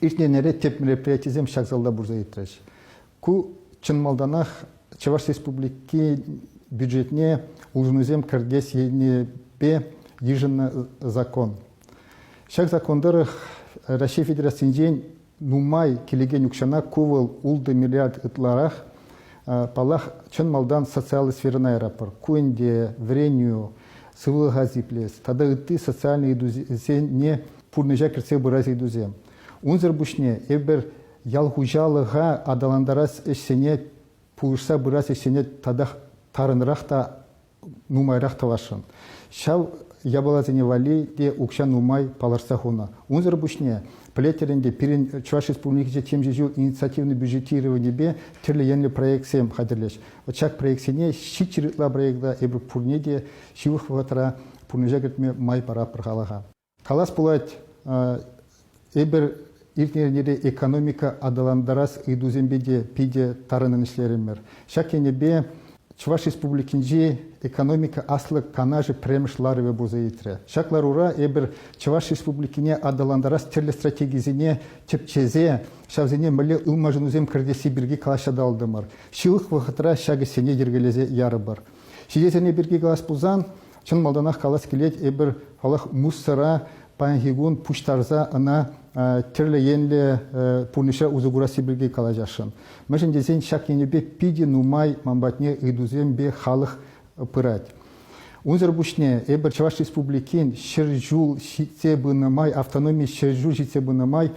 Иртненере теп мероприятиезем шагзалда бурзаитреш. Ку чынмалданах Чуваш Республики бюджетне улжунузем кырдес енебе еженно закон. Шаг закондырых Россия Федерациян нумай келеген юкшана кувал улды миллиард ытларах палах чынмалдан социальный сферына ярапыр. Куэнде, вренью, сывы газиплес. Тада ыты социальный идузене пурныжа кірсе бұраз идузем. Унзыр бушне эбір ялхужалыға адаландарас эшсене пулышса бұраз эшсене тада тарынрақ та нумайрақ тавашын. Шау ябалазыне вали де укша нумай паларса хуна. Унзыр бушне плетерінде перен Чуваш Республики тем же инициативный бюджетирование бе терлі енлі проекциям хадырлеш. Очак проекцияне шичиритла проекта эбір пурнеде шивых ватра пурнежа гетме май пара пырхалаға. Қалас булать эбір иртнернере экономика адаландарас идузембеде пиде тарынын ишлеремер. Шакене бе Чуваш Республикинже экономика аслы канажы премышларыве бузаитре. Шаклар ура эбір Чуваш Республикине адаландарас терлі стратегизине чепчезе, шавзине мілі ылмажынузем кірдесі бірге калашадалдымыр. Шилық вақытыра шағы сене ергелезе яры бар. Шидезене бірге калас бұлзан, чын малданақ калас келет эбір халақ муссара панхигун пуштарза ана терлі енлі пурныша узугурасы бірге калажашын. Мәжін дезен шак енебе пиди нумай мамбатне идузем бе халық пырать. Унзыр бушне эбір Чуваш Республикин шыржул житсе бынамай, автономия шыржул житсе бынамай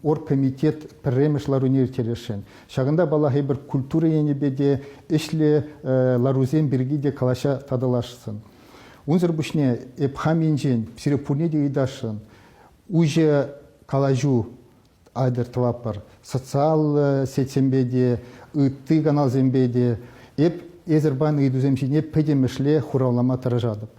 оргкомитет премешлару терешен. Шағында бала эбір культура енебе де эшле ларузем бірге де калаша тадалашсын. Унзыр бушне эпхаминжен псирепурне де идашын. Уже калажу айдыр твапар. Социал сетсембеде, ыты канал зембеде. Эп Эзербан идуземшине педемешле хуравлама таражадып.